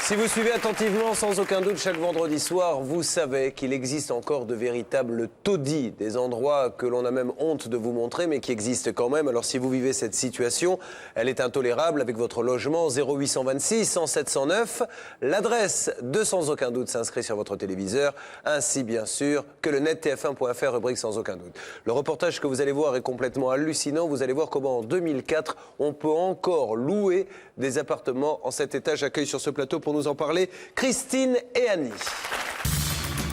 Si vous suivez attentivement, sans aucun doute, chaque vendredi soir, vous savez qu'il existe encore de véritables taudis, des endroits que l'on a même honte de vous montrer, mais qui existent quand même. Alors si vous vivez cette situation, elle est intolérable avec votre logement 0826 107 109. L'adresse de Sans aucun doute s'inscrit sur votre téléviseur, ainsi bien sûr que le net tf1.fr, rubrique Sans aucun doute. Le reportage que vous allez voir est complètement hallucinant. Vous allez voir comment en 2004, on peut encore louer des appartements en cet étage. J'accueille sur ce plateau pour nous en parler Christine et Annie.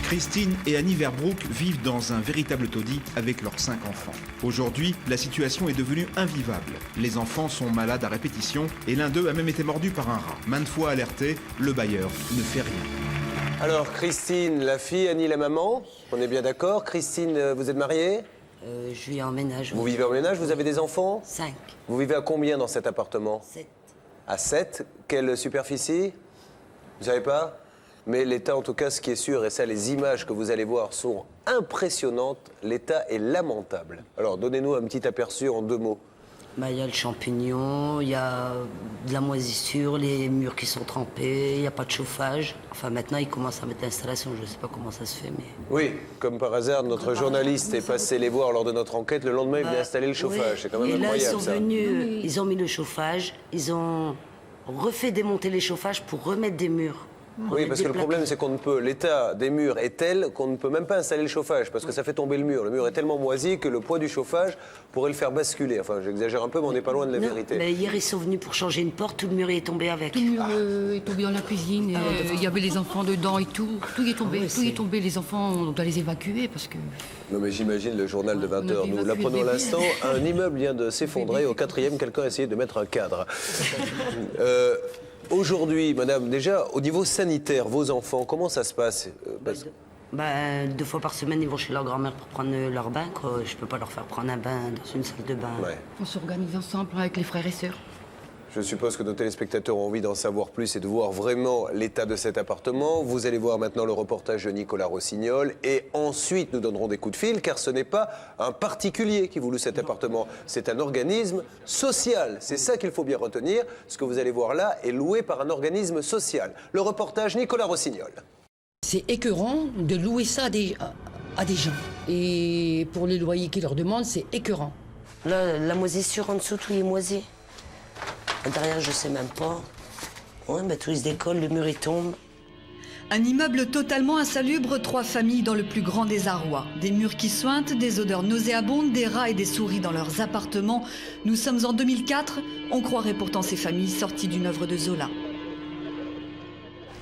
Christine et Annie Verbroek vivent dans un véritable taudis avec leurs 5 enfants. Aujourd'hui, la situation est devenue invivable. Les enfants sont malades à répétition et l'un d'eux a même été mordu par un rat. Maintes fois alerté, le bailleur ne fait rien. Alors Christine, la fille, Annie, la maman, on est bien d'accord. Christine, vous êtes mariée? Je vis en ménage. Vous vivez en ménage, vous avez des enfants? 5. Vous vivez à combien dans cet appartement? 7. À 7. Quelle superficie? Vous savez pas? Mais l'état, en tout cas, ce qui est sûr, et ça, les images que vous allez voir sont impressionnantes, l'état est lamentable. Alors, donnez-nous un petit aperçu en 2 mots. Il y a le champignon, il y a de la moisissure, les murs qui sont trempés, il n'y a pas de chauffage. Enfin, maintenant, ils commencent à mettre l'installation, je ne sais pas comment ça se fait, mais... Oui, comme par hasard, notre journaliste est passé les voir lors de notre enquête. Le lendemain, il venait installer le chauffage. Oui. C'est quand même et là, incroyable, ils sont ça. venus, ils ont mis le chauffage, ils ont refait démonter les chauffages pour remettre des murs. Oui, parce que le problème, c'est qu'on ne peut... L'état des murs est tel qu'on ne peut même pas installer le chauffage, parce que ça fait tomber le mur. Le mur est tellement moisi que le poids du chauffage pourrait le faire basculer. Enfin, j'exagère un peu, mais on n'est pas loin de la vérité. Mais hier, ils sont venus pour changer une porte, tout le mur est tombé avec. Tout le mur est tombé dans la cuisine, il y avait les enfants dedans et tout. Tout est tombé, tout est tombé. Les enfants, on doit les évacuer parce que... Non, mais j'imagine le journal de 20h. Nous évacué l'apprenons le à bébé. l'instant. Un immeuble vient de s'effondrer. Au 4e, quelqu'un a essayé de mettre un cadre. Aujourd'hui, madame, déjà, au niveau sanitaire, vos enfants, comment ça se passe? 2 fois par semaine, ils vont chez leur grand-mère pour prendre leur bain, quoi. Je peux pas leur faire prendre un bain dans une salle de bain. Ouais. On s'organise ensemble avec les frères et sœurs. Je suppose que nos téléspectateurs ont envie d'en savoir plus et de voir vraiment l'état de cet appartement. Vous allez voir maintenant le reportage de Nicolas Rossignol et ensuite nous donnerons des coups de fil car ce n'est pas un particulier qui vous loue cet appartement, c'est un organisme social. C'est ça qu'il faut bien retenir. Ce que vous allez voir là est loué par un organisme social. Le reportage Nicolas Rossignol. C'est écœurant de louer ça à des gens. Et pour les loyers qu'ils leur demandent, c'est écœurant. Là, la moisissure en dessous, tout est moisi. Derrière, je sais même pas. Ouais, tout se décolle, le mur il tombe. Un immeuble totalement insalubre, 3 familles dans le plus grand désarroi. Des murs qui suintent, des odeurs nauséabondes, des rats et des souris dans leurs appartements. Nous sommes en 2004, on croirait pourtant ces familles sorties d'une œuvre de Zola.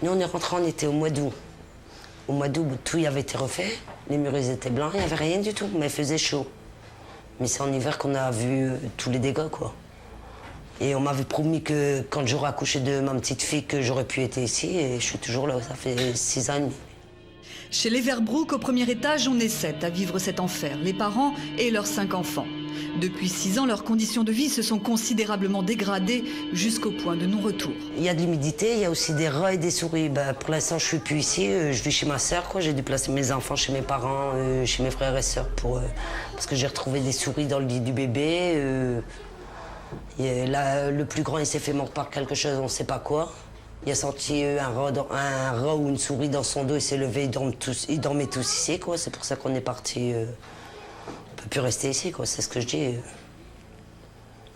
Nous, on est rentrés, on était au mois d'août. Au mois d'août, tout y avait été refait. Les murs, ils étaient blancs, il n'y avait rien du tout, mais il faisait chaud. Mais c'est en hiver qu'on a vu tous les dégâts, quoi. Et on m'avait promis que quand j'aurais accouché de ma petite fille, que j'aurais pu être ici. Et je suis toujours là, ça fait 6 ans et demi. Chez les Verbroek, au premier étage, on est 7 à vivre cet enfer, les parents et leurs 5 enfants. Depuis 6 ans, leurs conditions de vie se sont considérablement dégradées jusqu'au point de non-retour. Il y a de l'humidité, il y a aussi des rats et des souris. Pour l'instant, je suis plus ici, je vis chez ma sœur, quoi. J'ai dû placer mes enfants chez mes parents, chez mes frères et sœurs, parce que j'ai retrouvé des souris dans le lit du bébé. Là, le plus grand, il s'est fait mordre par quelque chose, on ne sait pas quoi. Il a senti un rat ou une souris dans son dos, il s'est levé, ils dormaient tous ici, quoi. C'est pour ça qu'on est parti. On ne peut plus rester ici, quoi. C'est ce que je dis. Il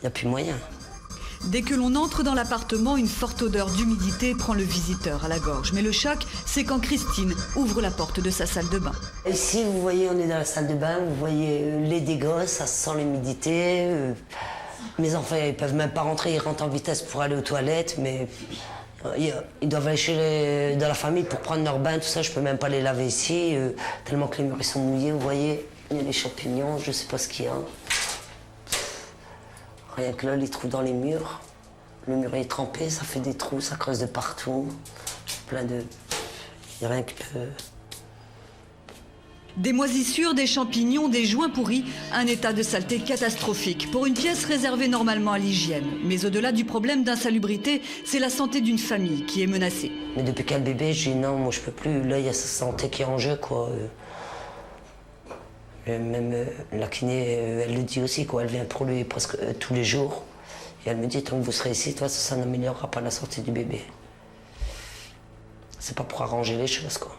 n'y a plus moyen. Dès que l'on entre dans l'appartement, une forte odeur d'humidité prend le visiteur à la gorge. Mais le choc, c'est quand Christine ouvre la porte de sa salle de bain. Ici, vous voyez, on est dans la salle de bain, vous voyez les dégâts, ça sent l'humidité. Mes enfants, ils peuvent même pas rentrer, ils rentrent en vitesse pour aller aux toilettes, mais ils doivent aller dans la famille pour prendre leur bain, tout ça, je peux même pas les laver ici, tellement que les murs ils sont mouillés, vous voyez. Il y a les champignons, je sais pas ce qu'il y a. Rien que là, les trous dans les murs. Le mur est trempé, ça fait des trous, ça creuse de partout. Plein de... Il n'y a rien qui peut... Des moisissures, des champignons, des joints pourris, un état de saleté catastrophique pour une pièce réservée normalement à l'hygiène. Mais au-delà du problème d'insalubrité, c'est la santé d'une famille qui est menacée. Mais depuis quel bébé, je dis non, moi je peux plus. Là, il y a sa santé qui est en jeu, quoi. Même la kiné, elle le dit aussi, quoi. Elle vient pour lui presque tous les jours. Et elle me dit, tant que vous serez ici, toi, ça n'améliorera pas la santé du bébé. C'est pas pour arranger les choses, quoi.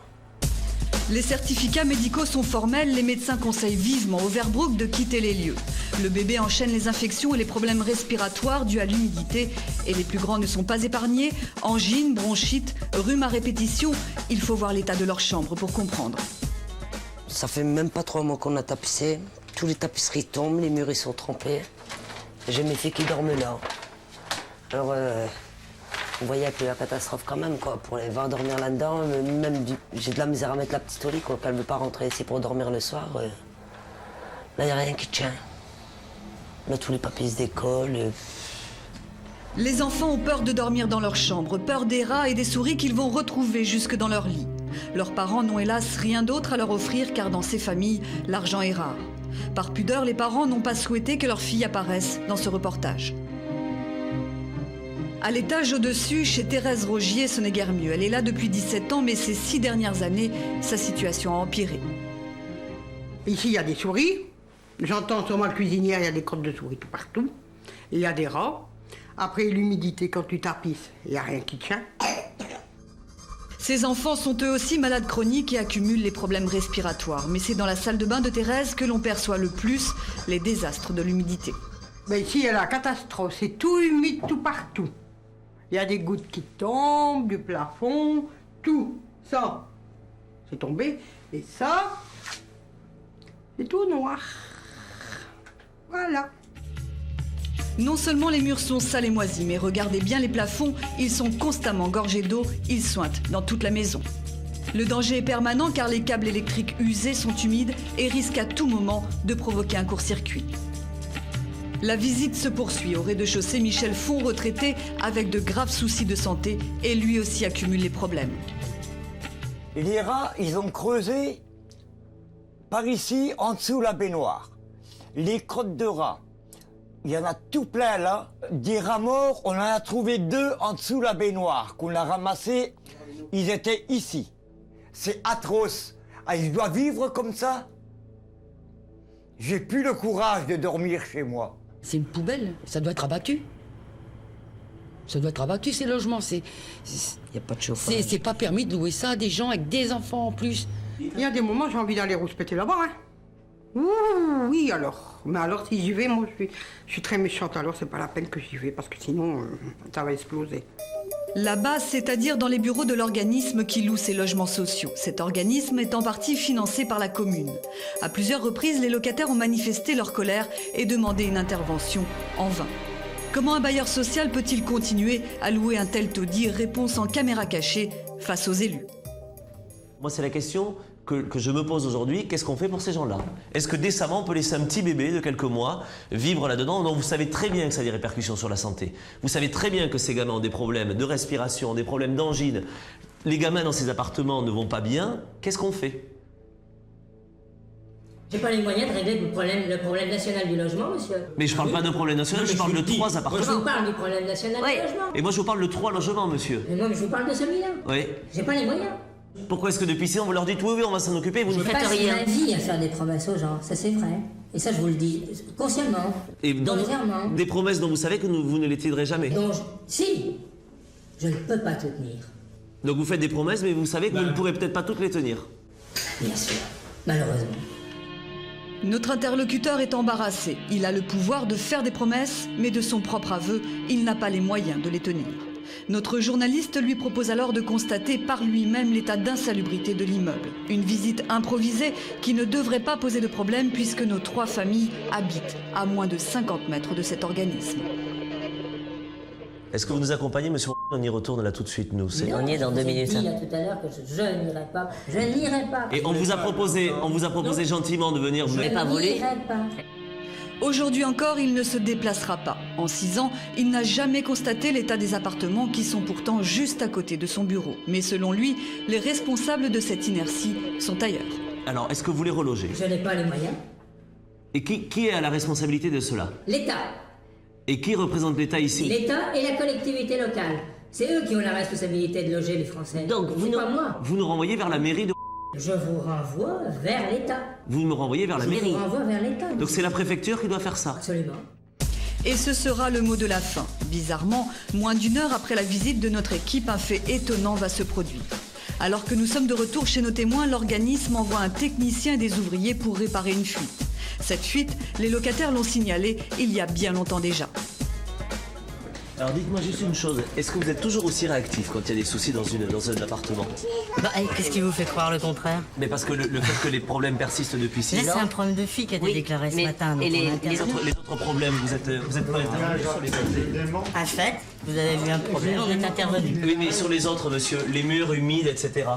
Les certificats médicaux sont formels, les médecins conseillent vivement Overbrook de quitter les lieux. Le bébé enchaîne les infections et les problèmes respiratoires dus à l'humidité et les plus grands ne sont pas épargnés. Angine, bronchite, rhume à répétition, il faut voir l'état de leur chambre pour comprendre. Ça fait même pas 3 mois qu'on a tapissé. Tous les tapisseries tombent, les murs ils sont trempés. J'ai mes filles qui dorment là. Alors, vous voyez un peu la catastrophe quand même, quoi. Pour les voir dormir là-dedans, j'ai de la misère à mettre la petite au lit, quoi. Qu'elle veut pas rentrer ici pour dormir le soir. Là, il n'y a rien qui tient. Là, tous les papiers d'école. Les enfants ont peur de dormir dans leur chambre, peur des rats et des souris qu'ils vont retrouver jusque dans leur lit. Leurs parents n'ont hélas rien d'autre à leur offrir car dans ces familles, l'argent est rare. Par pudeur, les parents n'ont pas souhaité que leur fille apparaisse dans ce reportage. À l'étage au-dessus, chez Thérèse Rogier, ce n'est guère mieux. Elle est là depuis 17 ans, mais ces 6 dernières années, sa situation a empiré. Ici, il y a des souris. J'entends sur ma cuisinière, il y a des crottes de souris tout partout. Et il y a des rats. Après, l'humidité, quand tu tapisses, il n'y a rien qui tient. Ces enfants sont eux aussi malades chroniques et accumulent les problèmes respiratoires. Mais c'est dans la salle de bain de Thérèse que l'on perçoit le plus les désastres de l'humidité. Ben ici, il y a la catastrophe. C'est tout humide tout partout. Il y a des gouttes qui tombent, du plafond, tout. Ça, c'est tombé. Et ça, c'est tout noir. Voilà. Non seulement les murs sont sales et moisis, mais regardez bien les plafonds, ils sont constamment gorgés d'eau, ils suintent dans toute la maison. Le danger est permanent car les câbles électriques usés sont humides et risquent à tout moment de provoquer un court-circuit. La visite se poursuit. Au rez-de-chaussée, Michel Font, retraité, avec de graves soucis de santé, et lui aussi accumule les problèmes. Les rats, ils ont creusé par ici, en dessous la baignoire. Les crottes de rats, il y en a tout plein là. Des rats morts, on en a trouvé 2 en dessous la baignoire, qu'on a ramassés. Ils étaient ici. C'est atroce. Ah, ils doivent vivre comme ça? J'ai plus le courage de dormir chez moi. C'est une poubelle, ça doit être abattu. Ça doit être abattu, ces logements. Il n'y a pas de chauffage. C'est pas permis de louer ça à des gens avec des enfants en plus. Il y a des moments, j'ai envie d'aller rouspéter là-bas, hein. Ouh, oui, alors. Mais alors, si j'y vais, moi, je suis très méchante. Alors, c'est pas la peine que j'y vais, parce que sinon, ça va exploser. Là-bas, c'est-à-dire dans les bureaux de l'organisme qui loue ces logements sociaux. Cet organisme est en partie financé par la commune. À plusieurs reprises, les locataires ont manifesté leur colère et demandé une intervention en vain. Comment un bailleur social peut-il continuer à louer un tel taudis? Réponse en caméra cachée face aux élus. Moi, c'est la question que je me pose aujourd'hui. Qu'est-ce qu'on fait pour ces gens-là? Est-ce que décemment, on peut laisser un petit bébé de quelques mois vivre là-dedans? Non, vous savez très bien que ça a des répercussions sur la santé. Vous savez très bien que ces gamins ont des problèmes de respiration, des problèmes d'angine. Les gamins dans ces appartements ne vont pas bien. Qu'est-ce qu'on fait? J'ai pas les moyens de régler le problème national du logement, monsieur. Mais je parle pas d'un problème national, je parle de 3 appartements. Je vous parle du problème national du logement. Et moi, je vous parle de 3 logements, monsieur. Mais moi, je vous parle de celui-là. Oui. J'ai pas les moyens. Pourquoi est-ce que depuis 6 ans, vous leur dites oui, on va s'en occuper, vous ne faites rien? Je passe ma vie à faire des promesses aux gens, ça c'est vrai. Et ça, je vous le dis consciemment, volontairement. Des promesses dont vous savez que vous ne les tiendrez jamais? Si, je ne peux pas tout tenir. Donc vous faites des promesses, mais vous savez que vous ne pourrez peut-être pas toutes les tenir? Bien sûr, malheureusement. Notre interlocuteur est embarrassé. Il a le pouvoir de faire des promesses, mais de son propre aveu, il n'a pas les moyens de les tenir. Notre journaliste lui propose alors de constater par lui-même l'état d'insalubrité de l'immeuble. Une visite improvisée qui ne devrait pas poser de problème puisque nos 3 familles habitent à moins de 50 mètres de cet organisme. Est-ce que vous nous accompagnez, monsieur? On y retourne là tout de suite, nous. On y est dans 2 minutes. Je vous ai dit là tout à l'heure que je n'irai pas. Je n'irai pas. Et on vous a proposé gentiment de venir. Vous n'avez pas volé? Aujourd'hui encore, il ne se déplacera pas. En 6 ans, il n'a jamais constaté l'état des appartements qui sont pourtant juste à côté de son bureau. Mais selon lui, les responsables de cette inertie sont ailleurs. Alors, est-ce que vous les relogez? Je n'ai pas les moyens. Et qui est à la responsabilité de cela? L'État. Et qui représente l'État ici? L'État et la collectivité locale. C'est eux qui ont la responsabilité de loger les Français. Donc, pas moi. Vous nous renvoyez vers la mairie de... Je vous renvoie vers l'État. Vous me renvoyez vers la mairie? Je vous renvoie vers l'État. Donc c'est la préfecture qui doit faire ça? Absolument. Et ce sera le mot de la fin. Bizarrement, moins d'1 heure après la visite de notre équipe, un fait étonnant va se produire. Alors que nous sommes de retour chez nos témoins, l'organisme envoie un technicien et des ouvriers pour réparer une fuite. Cette fuite, les locataires l'ont signalée il y a bien longtemps déjà. Alors dites-moi juste une chose, est-ce que vous êtes toujours aussi réactif quand il y a des soucis dans un appartement? Qu'est-ce qui vous fait croire le contraire? Mais parce que le fait que les problèmes persistent depuis 6 ans... Là, c'est un problème de fille qui a été déclaré ce matin. Et les autres problèmes, vous êtes pas intervenu sur les autres? En fait, vous avez vu un problème, on est intervenu. Oui, mais sur les autres, monsieur, les murs humides, etc.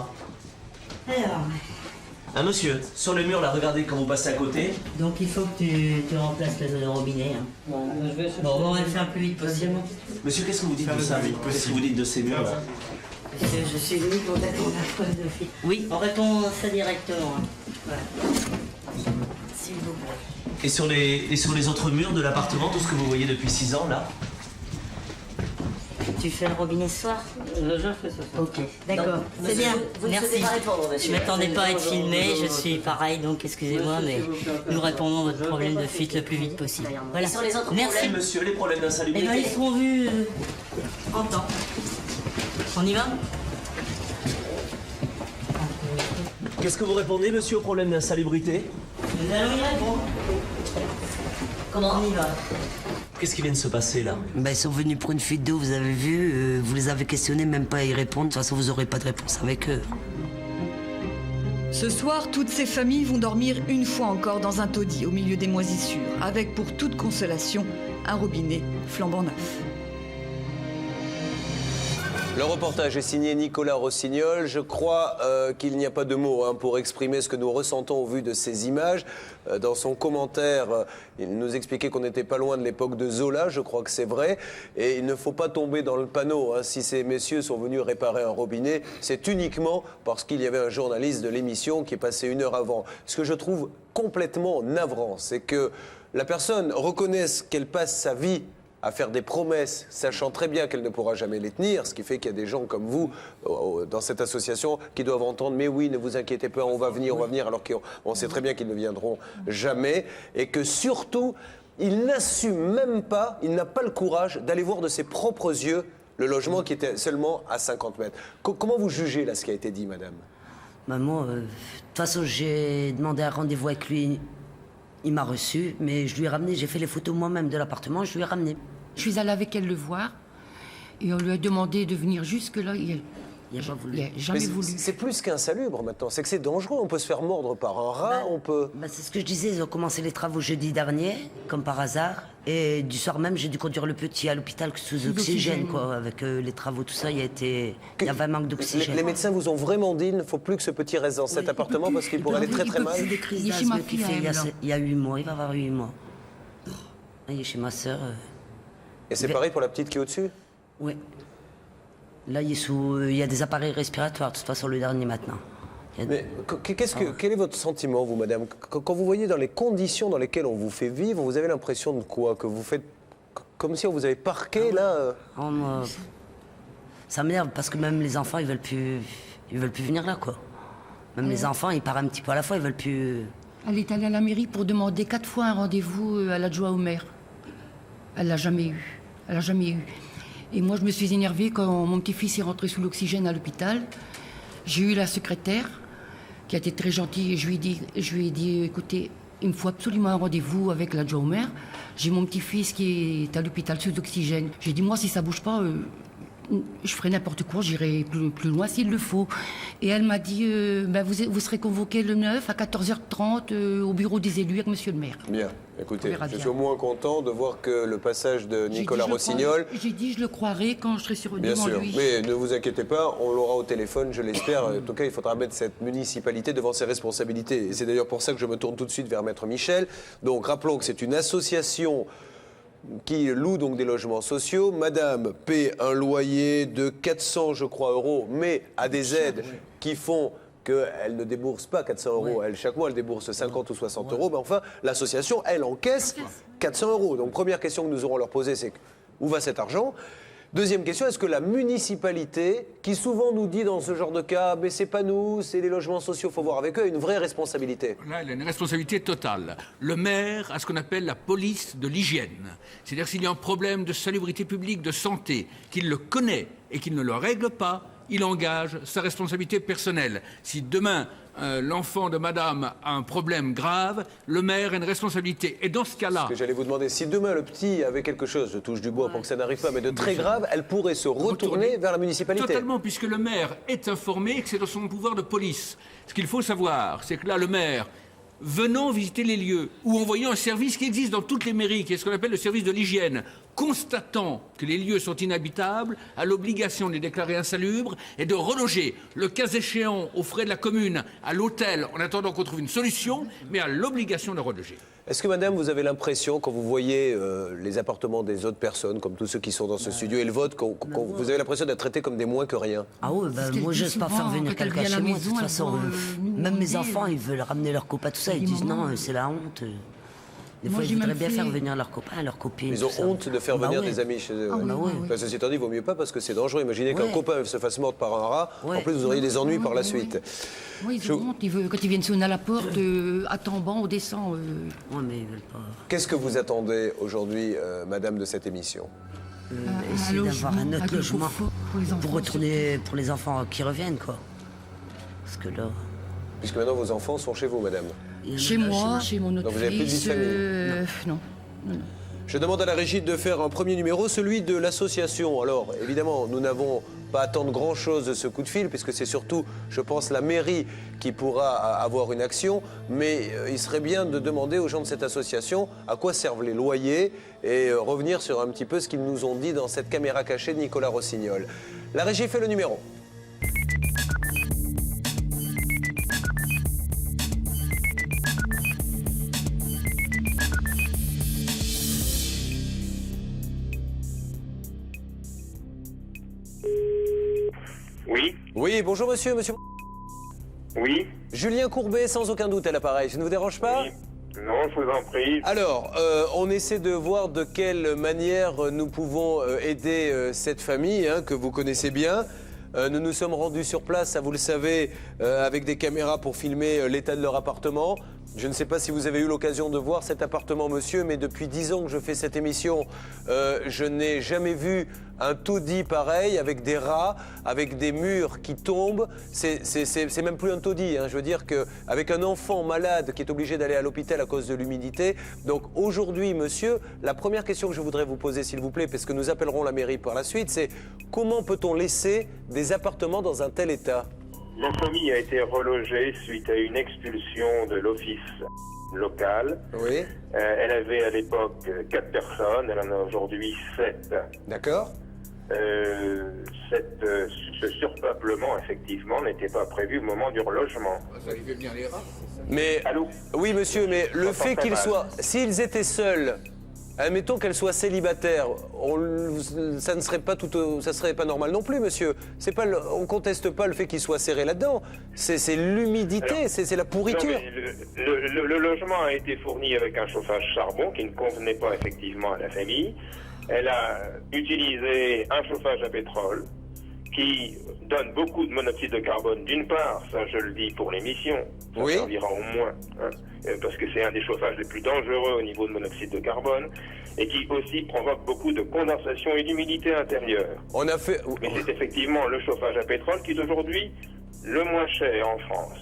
Alors... Ah, monsieur, sur le mur, là, regardez quand vous passez à côté. Donc il faut que tu remplaces le robinet. Hein. Bon, on va le faire le plus vite possible. Monsieur, qu'est-ce que vous dites de ça? Qu'est-ce que vous dites de ces murs, là? Je suis venu pour répondre à la problème de fuite. Oui, on répond ça directement. Hein. Voilà. S'il vous plaît. Et sur les autres murs de l'appartement, tout ce que vous voyez depuis 6 ans, là? Tu fais le robinet ce soir? Je fais ce soir. Ok, d'accord, c'est bien. Merci. Je ne m'attendais pas à être filmé, je suis pareil, donc excusez-moi, mais nous répondons à votre problème de fuite le plus vite possible. Voilà. Sur les autres merci. Problèmes, monsieur, les problèmes d'insalubrité. Eh bien, ils seront vus en temps. On y va? Qu'est-ce que vous répondez, monsieur, au problème d'insalubrité? Nous allons y répondre. Comment on y va? Qu'est-ce qui vient de se passer, là? Ils sont venus pour une fuite d'eau, vous avez vu, vous les avez questionnés, même pas à y répondre. De toute façon, vous n'aurez pas de réponse avec eux. Ce soir, toutes ces familles vont dormir une fois encore dans un taudis au milieu des moisissures, avec pour toute consolation un robinet flambant neuf. Le reportage est signé Nicolas Rossignol. Je crois qu'il n'y a pas de mots pour exprimer ce que nous ressentons au vu de ces images. Dans son commentaire, il nous expliquait qu'on n'était pas loin de l'époque de Zola, je crois que c'est vrai. Et il ne faut pas tomber dans le panneau. Si ces messieurs sont venus réparer un robinet, c'est uniquement parce qu'il y avait un journaliste de l'émission qui est passé 1 heure avant. Ce que je trouve complètement navrant, c'est que la personne reconnaisse qu'elle passe sa vie à faire des promesses, sachant très bien qu'elle ne pourra jamais les tenir, ce qui fait qu'il y a des gens comme vous, dans cette association, qui doivent entendre « mais oui, ne vous inquiétez pas, on va venir », alors qu'on sait très bien qu'ils ne viendront jamais, et que surtout, il n'assume même pas, il n'a pas le courage d'aller voir de ses propres yeux le logement qui était seulement à 50 mètres. Comment vous jugez là ce qui a été dit, madame? Moi, de toute façon, j'ai demandé un rendez-vous avec lui. Il m'a reçu, mais je lui ai ramené, j'ai fait les photos moi-même de l'appartement, je lui ai ramené. Je suis allée avec elle le voir et on lui a demandé de venir jusque-là. Il n'a jamais voulu. C'est plus qu'insalubre maintenant, c'est que c'est dangereux. On peut se faire mordre par un rat, on peut... C'est ce que je disais, ils ont commencé les travaux jeudi dernier, comme par hasard. Et du soir même, j'ai dû conduire le petit à l'hôpital sous oxygène, quoi. Avec les travaux, tout ça, il y avait un manque d'oxygène. Les médecins vous ont vraiment dit qu'il ne faut plus que ce petit reste dans cet appartement parce qu'il pourrait aller très très mal. C'est des crises d'asthme qu'il fait il y a 8 mois, il va avoir 8 mois. Il est chez ma sœur. Et c'est pareil pour la petite qui est au-dessus? Oui. Là, il y a des appareils respiratoires, de toute façon, le dernier maintenant. Mais quel est votre sentiment, vous, madame? Quand vous voyez dans les conditions dans lesquelles on vous fait vivre, vous avez l'impression de quoi? Que vous faites comme si on vous avait parqué, là Ça m'énerve, parce que même les enfants, ils veulent plus venir là, quoi. Même les enfants, ils partent un petit peu à la fois, ils veulent plus... Elle est allée à la mairie pour demander 4 fois un rendez-vous à l'adjoint au maire. Elle l'a jamais eu. Elle l'a jamais eu. Et moi, je me suis énervée quand mon petit-fils est rentré sous l'oxygène à l'hôpital. J'ai eu la secrétaire qui a été très gentille et je lui ai dit, écoutez, il me faut absolument un rendez-vous avec l'adjoint au maire. J'ai mon petit-fils qui est à l'hôpital sous oxygène. J'ai dit, moi, si ça bouge pas, je ferai n'importe quoi, j'irai plus loin s'il le faut. Et elle m'a dit, vous serez convoqué le 9 à 14h30 au bureau des élus avec monsieur le maire. Bien, écoutez, je suis au moins content de voir que le passage de Nicolas Rossignol... J'ai dit, je le croirai quand je serai sur Bien sûr, mais ne vous inquiétez pas, on l'aura au téléphone, je l'espère. En tout cas, il faudra mettre cette municipalité devant ses responsabilités. Et c'est d'ailleurs pour ça que je me tourne tout de suite vers Maître Michel. Donc, rappelons que c'est une association qui loue donc des logements sociaux. Madame paie un loyer de 400, je crois, euros, mais à des aides qui font qu'elle ne débourse pas 400 euros. Elle, chaque mois, elle débourse 50 ou 60 euros. Mais enfin, l'association, elle encaisse 400 euros. Donc, première question que nous aurons à leur poser, c'est où va cet argent ? Deuxième question, est-ce que la municipalité, qui souvent nous dit dans ce genre de cas, mais c'est pas nous, c'est les logements sociaux, il faut voir avec eux, a une vraie responsabilité? Là, elle a une responsabilité totale. Le maire a ce qu'on appelle la police de l'hygiène. C'est-à-dire s'il y a un problème de salubrité publique, de santé, qu'il le connaît et qu'il ne le règle pas, il engage sa responsabilité personnelle. Si demain, l'enfant de madame a un problème grave, le maire a une responsabilité. Et dans ce cas-là... Ce que j'allais vous demander, si demain le petit avait quelque chose, je touche du bois pour que ça n'arrive pas, mais de très grave, elle pourrait se retourner vers la municipalité. Totalement, puisque le maire est informé que c'est dans son pouvoir de police. Ce qu'il faut savoir, c'est que là, le maire, venant visiter les lieux, ou envoyant un service qui existe dans toutes les mairies, qui est ce qu'on appelle le service de l'hygiène, constatant que les lieux sont inhabitables, a l'obligation de les déclarer insalubres et de reloger, le cas échéant, aux frais de la commune, à l'hôtel, en attendant qu'on trouve une solution, mais a l'obligation de reloger. Est-ce que, madame, vous avez l'impression, quand vous voyez les appartements des autres personnes, comme tous ceux qui sont dans ce studio, et le vôtre, vous avez l'impression d'être traités comme des moins que rien? Ah oui, moi, je n'ose pas faire venir quelqu'un chez moi, de toute façon. Même mes enfants, ils veulent ramener leurs copains, tout ça, ils disent non, c'est la honte. Des fois, ils voudraient bien faire venir leurs copains, leurs copines. Ils ont honte de faire venir des amis chez eux. Ceci étant dit, il vaut mieux pas parce que c'est dangereux. Imaginez qu'un copain se fasse mordre par un rat. En plus, vous auriez des ennuis par la suite. Oui, ils ont honte. Quand ils viennent sonner à la porte, attendant, on descend. Oui, mais ils veulent pas. Qu'est-ce que vous attendez aujourd'hui, madame, de cette émission? Essayer d'avoir un autre logement pour retourner pour les enfants qui reviennent, quoi. Parce que là... Puisque maintenant, vos enfants sont chez vous, madame. Chez moi, chez mon autre fils. Donc vous n'avez plus de vie de famille? Non. Je demande à la régie de faire un premier numéro, celui de l'association. Alors, évidemment, nous n'avons pas à attendre grand-chose de ce coup de fil, puisque c'est surtout, je pense, la mairie qui pourra avoir une action. Mais il serait bien de demander aux gens de cette association à quoi servent les loyers et revenir sur un petit peu ce qu'ils nous ont dit dans cette caméra cachée de Nicolas Rossignol. La régie fait le numéro. Oui, bonjour monsieur. Oui. Julien Courbet, sans aucun doute à l'appareil. Je ne vous dérange pas? Oui. Non, je vous en prie. Alors, on essaie de voir de quelle manière nous pouvons aider cette famille que vous connaissez bien. Nous nous sommes rendus sur place, vous le savez, avec des caméras pour filmer l'état de leur appartement. Je ne sais pas si vous avez eu l'occasion de voir cet appartement, monsieur, mais depuis 10 ans que je fais cette émission, je n'ai jamais vu un taudis pareil, avec des rats, avec des murs qui tombent. C'est même plus un taudis, je veux dire qu'avec un enfant malade qui est obligé d'aller à l'hôpital à cause de l'humidité. Donc aujourd'hui, monsieur, la première question que je voudrais vous poser, s'il vous plaît, parce que nous appellerons la mairie par la suite, c'est comment peut-on laisser des appartements dans un tel état ? La famille a été relogée suite à une expulsion de l'office local. Oui. Elle avait à l'époque 4 personnes, elle en a aujourd'hui 7. D'accord. Ce surpeuplement, effectivement, n'était pas prévu au moment du relogement. Ça lui fait venir les rats. Mais, allô ? Oui, monsieur, mais le fait qu'ils soient... S'ils étaient seuls... Admettons qu'elle soit célibataire, ça ne serait pas ça serait pas normal non plus, monsieur. On conteste pas le fait qu'il soit serré là-dedans. C'est l'humidité, c'est la pourriture. Le logement a été fourni avec un chauffage charbon qui ne convenait pas effectivement à la famille. Elle a utilisé un chauffage à pétrole qui donne beaucoup de monoxyde de carbone. D'une part, ça je le dis pour l'émission, ça servira au moins, parce que c'est un des chauffages les plus dangereux au niveau de monoxyde de carbone, et qui aussi provoque beaucoup de condensation et d'humidité intérieure. Mais c'est effectivement le chauffage à pétrole qui est aujourd'hui le moins cher en France.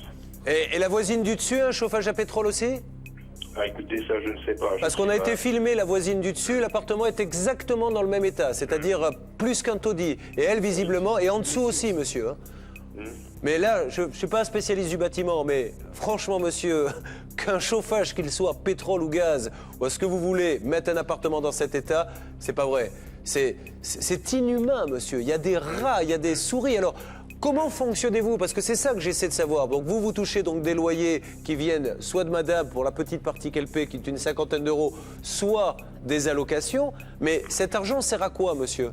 Et la voisine du dessus, un chauffage à pétrole aussi ? Ah, écoutez, ça, je ne sais pas. Parce qu'on a été filmé, la voisine du dessus, l'appartement est exactement dans le même état, c'est-à-dire plus qu'un taudis. Et elle, visiblement, et en dessous aussi, monsieur. Mais là, je ne suis pas un spécialiste du bâtiment, mais franchement, monsieur, qu'un chauffage, qu'il soit pétrole ou gaz, ou ce que vous voulez, mettre un appartement dans cet état, c'est pas vrai. C'est inhumain, monsieur. Il y a des rats, il y a des souris. Alors, comment fonctionnez-vous? Parce que c'est ça que j'essaie de savoir. Donc vous touchez donc des loyers qui viennent soit de madame pour la petite partie qu'elle paie, qui est une 50aine d'euros, soit des allocations. Mais cet argent sert à quoi, monsieur?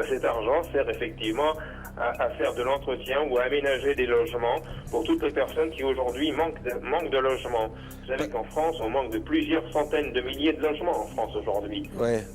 Cet argent sert effectivement à faire de l'entretien ou à aménager des logements pour toutes les personnes qui aujourd'hui manquent de logements. Vous savez qu'en France, on manque de plusieurs centaines de milliers de logements en France aujourd'hui. Ouais.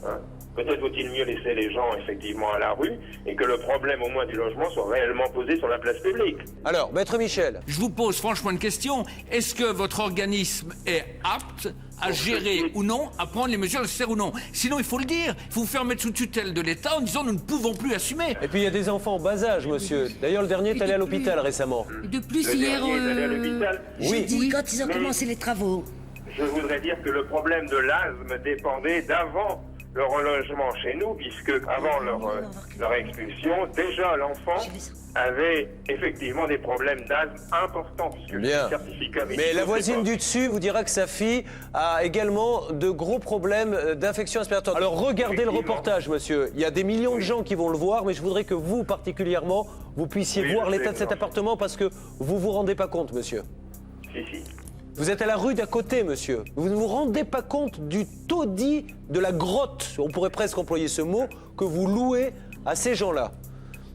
Peut-être faut-il mieux laisser les gens effectivement à la rue et que le problème au moins du logement soit réellement posé sur la place publique. Alors, Maître Michel. Je vous pose franchement une question. Est-ce que votre organisme est apte à gérer ou non, à prendre les mesures nécessaires ou non. Sinon, il faut le dire, il faut vous faire mettre sous tutelle de l'État en disant nous ne pouvons plus assumer. Et puis il y a des enfants en bas âge, monsieur. D'ailleurs, le dernier est allé à l'hôpital récemment. De plus, Le hier... dernier est allé à l'hôpital. J'ai dit quand ils ont commencé les travaux. Je voudrais dire que le problème de l'asthme dépendait d'avant leur relogement chez nous, puisque avant leur expulsion, déjà l'enfant avait effectivement des problèmes d'asthme importants, puisque Bien. le certificat Mais médical, la c'est voisine pas- du dessus vous dira que sa fille a également de gros problèmes d'infection respiratoire. Alors regardez le reportage, monsieur. Il y a des millions de gens qui vont le voir, mais je voudrais que vous, particulièrement, vous puissiez Oui, voir je l'état sais, de cet non. appartement parce que vous vous rendez pas compte, monsieur. Si. Vous êtes à la rue d'à côté, monsieur. Vous ne vous rendez pas compte du taudis, de la grotte, on pourrait presque employer ce mot, que vous louez à ces gens-là.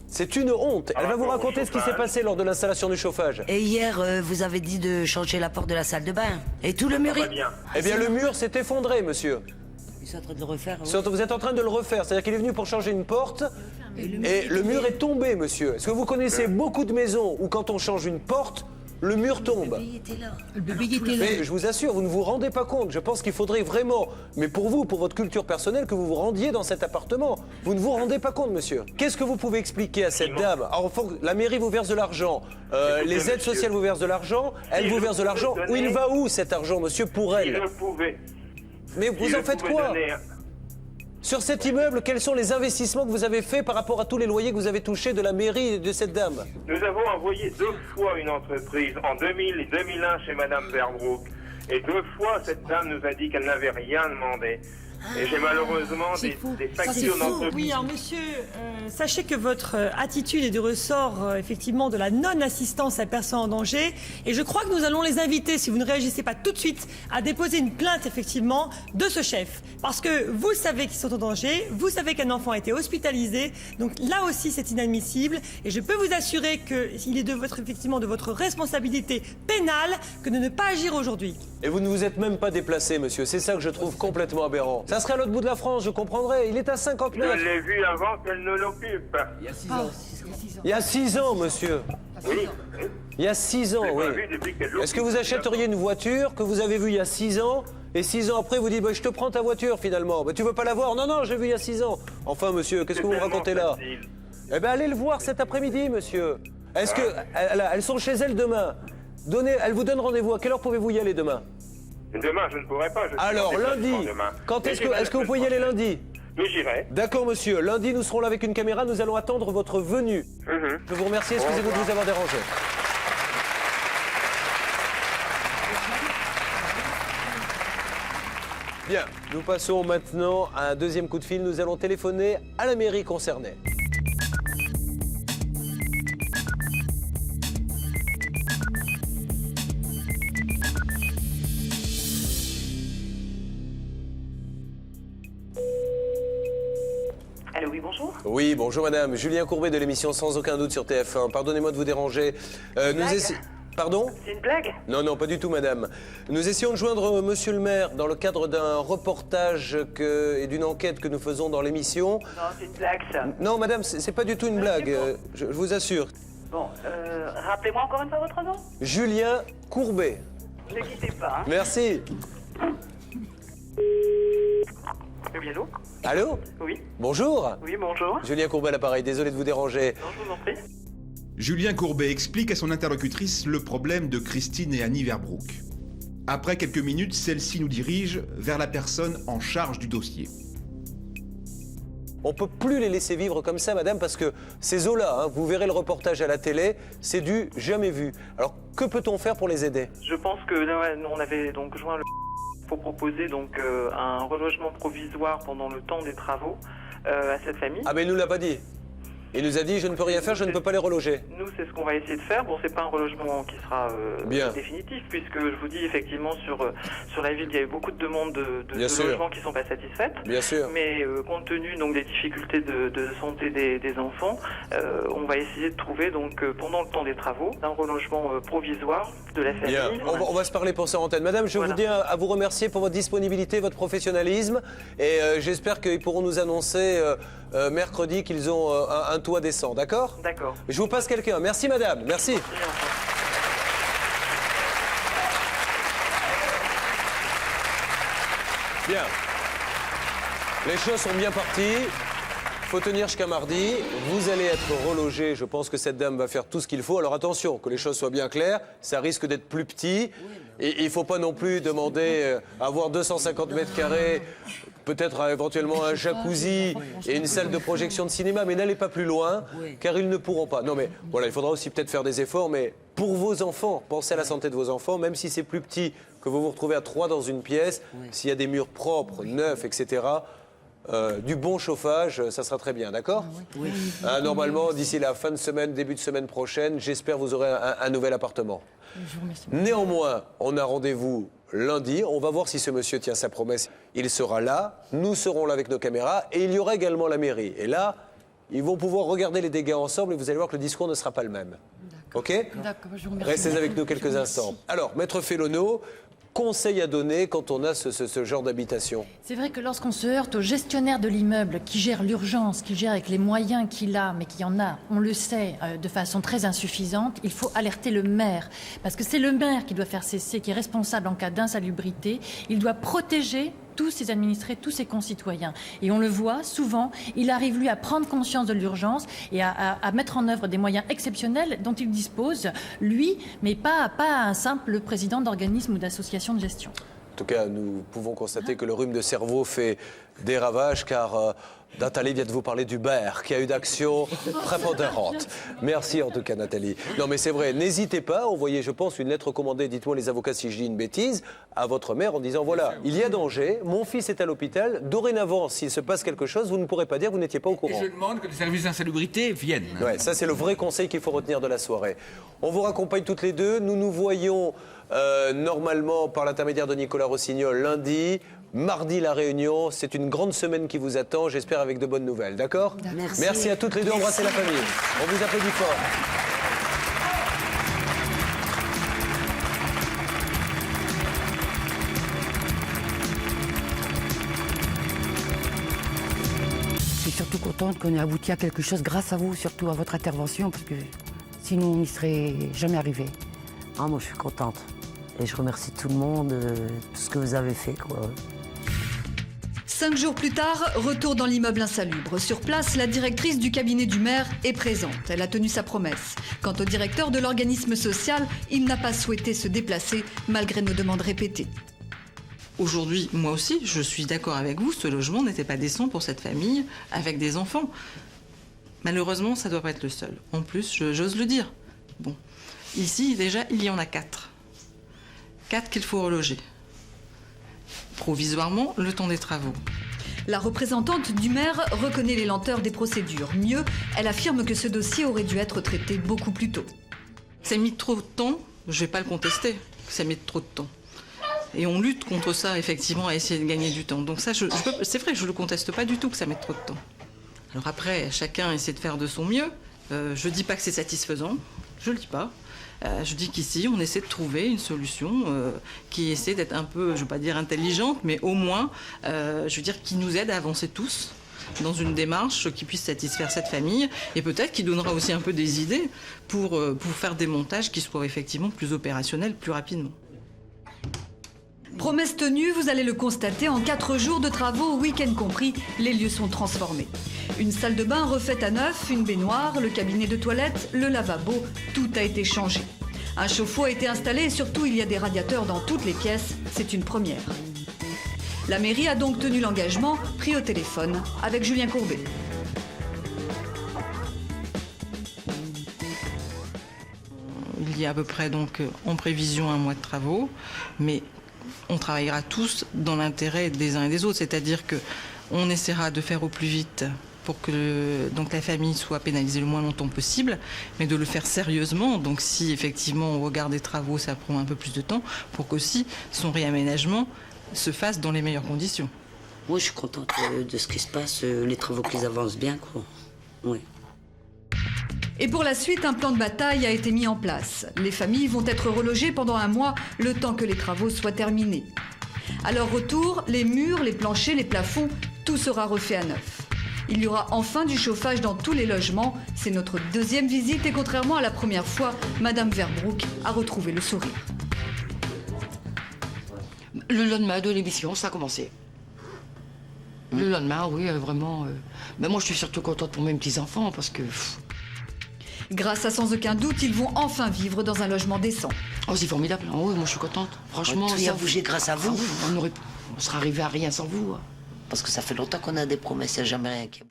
C'est une honte. Elle va vous rapport au raconter ce qui s'est chauffage. passé lors de l'installation du chauffage. Et hier, vous avez dit de changer la porte de la salle de bain. Et tout le mur... Très bien. Eh bien, le mur s'est effondré, monsieur. Ils sont en train de le refaire. oui. Vous êtes en train de le refaire, c'est-à-dire qu'il est venu pour changer une porte et le mur est tombé, monsieur. Est-ce que vous connaissez beaucoup de maisons où quand on change une porte, le mur tombe? Il était là. Le bébé il était là. Mais je vous assure, vous ne vous rendez pas compte. Je pense qu'il faudrait vraiment, mais pour vous, pour votre culture personnelle, que vous vous rendiez dans cet appartement. Vous ne vous rendez pas compte, monsieur. Qu'est-ce que vous pouvez expliquer à cette dame? Alors, la mairie vous verse de l'argent, Écoutez, les aides monsieur. sociales vous versent de l'argent, elle Si vous je verse de pouvais l'argent. donner- Où il va où cet argent, monsieur, pour Si elle? je pouvais. Mais vous si en je faites pouvais quoi? donner- Sur cet immeuble, quels sont les investissements que vous avez faits par rapport à tous les loyers que vous avez touchés de la mairie et de cette dame? Nous avons envoyé 2 fois une entreprise, en 2000 et 2001 chez Madame Verbrook. Et 2 fois, cette dame nous a dit qu'elle n'avait rien demandé. Et j'ai malheureusement des factures d'entreprise. Oui, alors monsieur, sachez que votre attitude est du ressort effectivement de la non-assistance à personne en danger. Et je crois que nous allons les inviter, si vous ne réagissez pas tout de suite, à déposer une plainte effectivement de ce chef. Parce que vous savez qu'ils sont en danger, vous savez qu'un enfant a été hospitalisé. Donc là aussi, c'est inadmissible. Et je peux vous assurer qu'il est effectivement de votre responsabilité pénale que de ne pas agir aujourd'hui. Et vous ne vous êtes même pas déplacé, monsieur. C'est ça que je trouve complètement aberrant. Ça serait à l'autre bout de la France, je comprendrais. Il est à 50 Je mètres. l'ai vu avant qu'elle ne l'occupe. Il y a 6 ans, monsieur. Oui. Il y a 6 ans, Je l'ai oui. pas vu depuis qu'elle l'occupe. Est-ce que vous achèteriez une voiture que vous avez vue il y a 6 ans et 6 ans après, vous dites, bah, je te prends ta voiture finalement. Bah, tu veux pas la voir? Non, non, j'ai vu il y a 6 ans. Enfin, monsieur, qu'est-ce que vous me racontez là? Eh bien, allez le voir cet après-midi, monsieur. Est-ce que elles sont chez elles demain? Elles vous donnent rendez-vous. À quelle heure pouvez-vous y aller demain? Demain, je ne pourrai pas. Je suis Alors, en déplacement lundi. demain. Quand Mais est-ce que vous pouvez y aller lundi? Oui, j'irai. D'accord, monsieur. Lundi, nous serons là avec une caméra. Nous allons attendre votre venue. Je vous remercie. Excusez-vous de vous avoir dérangé. Bien, nous passons maintenant à un deuxième coup de fil. Nous allons téléphoner à la mairie concernée. Allô, oui, bonjour. Oui, bonjour madame. Julien Courbet de l'émission Sans aucun doute sur TF1. Pardonnez-moi de vous déranger. Pardon? C'est une blague? Non, non, pas du tout, madame. Nous essayons de joindre monsieur le maire dans le cadre d'un reportage et d'une enquête que nous faisons dans l'émission. Non, c'est une blague, ça. Non, madame, c'est pas du tout une blague, je vous assure. Bon, rappelez-moi encore une fois votre nom. Julien Courbet. Ne quittez pas. Hein. Merci. Oui, allô? Allô? Oui. Bonjour. Oui, bonjour. Julien Courbet à l'appareil, désolé de vous déranger. Non, je vous en prie. Julien Courbet explique à son interlocutrice le problème de Christine et Annie Verbrook. Après quelques minutes, celle-ci nous dirige vers la personne en charge du dossier. On peut plus les laisser vivre comme ça, madame, parce que ces eaux-là, hein, vous verrez le reportage à la télé, c'est du jamais vu. Alors, que peut-on faire pour les aider? Je pense que là, on avait donc joint le pour proposer donc un relogement provisoire pendant le temps des travaux à cette famille. Ah, mais il nous l'a pas dit. Il nous a dit, je ne peux rien faire, je ne peux pas les reloger. Nous, c'est ce qu'on va essayer de faire. Bon, c'est pas un relogement qui sera Bien. définitif, puisque je vous dis effectivement sur la ville, il y a eu beaucoup de demandes de Bien sûr. logements qui ne sont pas satisfaites. Bien sûr. Mais compte tenu donc des difficultés de santé des enfants, on va essayer de trouver donc pendant le temps des travaux un relogement provisoire de la famille. Bien, on va se parler pour ça en antenne. Madame, je vous dis à vous remercier pour votre disponibilité, votre professionnalisme. Et j'espère qu'ils pourront nous annoncer mercredi qu'ils ont un toit décent, d'accord? D'accord. Je vous passe quelqu'un. Merci madame, merci. Bien. Les choses sont bien parties. Faut tenir jusqu'à mardi. Vous allez être relogé. Je pense que cette dame va faire tout ce qu'il faut. Alors attention, que les choses soient bien claires. Ça risque d'être plus petit. Et il ne faut pas non plus demander avoir 250 mètres carrés, peut-être éventuellement un jacuzzi et une salle de projection de cinéma. Mais n'allez pas plus loin, car ils ne pourront pas. Non mais voilà, il faudra aussi peut-être faire des efforts. Mais pour vos enfants, pensez à la santé de vos enfants. Même si c'est plus petit, que vous vous retrouvez à 3 dans une pièce, s'il y a des murs propres, neufs, etc., du bon chauffage, ça sera très bien, d'accord ? Oui. Normalement, d'ici la fin de semaine, début de semaine prochaine, j'espère vous aurez un nouvel appartement. Je vous remercie. Néanmoins, on a rendez-vous lundi. On va voir si ce monsieur tient sa promesse. Il sera là, nous serons là avec nos caméras et il y aura également la mairie. Et là, ils vont pouvoir regarder les dégâts ensemble et vous allez voir que le discours ne sera pas le même. OK ? D'accord, je vous remercie. Restez avec nous quelques instants. Alors, Maître Félono, conseil à donner quand on a ce genre d'habitation? C'est vrai que lorsqu'on se heurte au gestionnaire de l'immeuble qui gère l'urgence, qui gère avec les moyens qu'il a, mais qui en a, on le sait, de façon très insuffisante, il faut alerter le maire. Parce que c'est le maire qui doit faire cesser, qui est responsable en cas d'insalubrité. Il doit protéger tous ses administrés, tous ses concitoyens. Et on le voit, souvent, il arrive, lui, à prendre conscience de l'urgence et à mettre en œuvre des moyens exceptionnels dont il dispose, lui, mais pas un simple président d'organisme ou d'association de gestion. En tout cas, nous pouvons constater que le rhume de cerveau fait des ravages, car Nathalie vient de vous parler d'Uber, qui a une action prépondérante. Merci en tout cas, Nathalie. Non mais c'est vrai, n'hésitez pas, envoyez, je pense, une lettre recommandée, dites-moi les avocats si je dis une bêtise, à votre mère en disant, voilà, il y a danger, mon fils est à l'hôpital, dorénavant, s'il se passe quelque chose, vous ne pourrez pas dire que vous n'étiez pas au courant. Et je demande que les services d'insalubrité viennent. Ouais, ça c'est le vrai conseil qu'il faut retenir de la soirée. On vous raccompagne toutes les deux, nous nous voyons normalement par l'intermédiaire de Nicolas Rossignol lundi. Mardi, la réunion, c'est une grande semaine qui vous attend, j'espère avec de bonnes nouvelles, d'accord ? Merci à toutes les deux, embrassez la famille. On vous applaudit fort. Je suis surtout contente qu'on ait abouti à quelque chose grâce à vous, surtout à votre intervention, parce que sinon on n'y serait jamais arrivé. Ah, moi je suis contente. Et je remercie tout le monde, tout ce que vous avez fait, quoi. 5 jours plus tard, retour dans l'immeuble insalubre. Sur place, la directrice du cabinet du maire est présente. Elle a tenu sa promesse. Quant au directeur de l'organisme social, il n'a pas souhaité se déplacer malgré nos demandes répétées. Aujourd'hui, moi aussi, je suis d'accord avec vous, ce logement n'était pas décent pour cette famille avec des enfants. Malheureusement, ça ne doit pas être le seul. En plus, j'ose le dire. Bon, ici, déjà, il y en a 4. 4 qu'il faut reloger. Provisoirement, le temps des travaux. La représentante du maire reconnaît les lenteurs des procédures. Mieux, elle affirme que ce dossier aurait dû être traité beaucoup plus tôt. Ça a mis trop de temps, je ne vais pas le contester, ça a mis trop de temps. Et on lutte contre ça, effectivement, à essayer de gagner du temps. Donc ça, c'est vrai, je ne le conteste pas du tout que ça mette trop de temps. Alors après, chacun essaie de faire de son mieux. Je ne dis pas que c'est satisfaisant, je ne le dis pas. Je dis qu'ici, on essaie de trouver une solution qui essaie d'être un peu, je ne veux pas dire intelligente, mais au moins, je veux dire, qui nous aide à avancer tous dans une démarche qui puisse satisfaire cette famille et peut-être qui donnera aussi un peu des idées pour faire des montages qui soient effectivement plus opérationnels plus rapidement. Promesse tenue, vous allez le constater, en 4 jours de travaux, week-end compris, les lieux sont transformés. Une salle de bain refaite à neuf, une baignoire, le cabinet de toilette, le lavabo, tout a été changé. Un chauffe-eau a été installé et surtout il y a des radiateurs dans toutes les pièces, c'est une première. La mairie a donc tenu l'engagement, pris au téléphone avec Julien Courbet. Il y a à peu près donc en prévision 1 mois de travaux, mais on travaillera tous dans l'intérêt des uns et des autres, c'est-à-dire qu'on essaiera de faire au plus vite pour que donc la famille soit pénalisée le moins longtemps possible, mais de le faire sérieusement. Donc si effectivement au regard des travaux ça prend un peu plus de temps, pour qu'aussi son réaménagement se fasse dans les meilleures conditions. Moi je suis contente de ce qui se passe, les travaux qu'ils avancent bien, quoi. Oui. Et pour la suite, un plan de bataille a été mis en place. Les familles vont être relogées pendant 1 mois, le temps que les travaux soient terminés. À leur retour, les murs, les planchers, les plafonds, tout sera refait à neuf. Il y aura enfin du chauffage dans tous les logements. C'est notre 2e visite et contrairement à la première fois, Madame Verbroek a retrouvé le sourire. Le lendemain de l'émission, ça a commencé. Le lendemain, oui, vraiment. Mais moi, je suis surtout contente pour mes petits-enfants parce que... Grâce à Sans Aucun Doute, ils vont enfin vivre dans un logement décent. Oh, c'est formidable. Oh, oui, moi, je suis contente. Franchement, tout a bougé grâce à vous. On serait arrivé à rien sans vous. Parce que ça fait longtemps qu'on a des promesses, il n'y a jamais rien qui...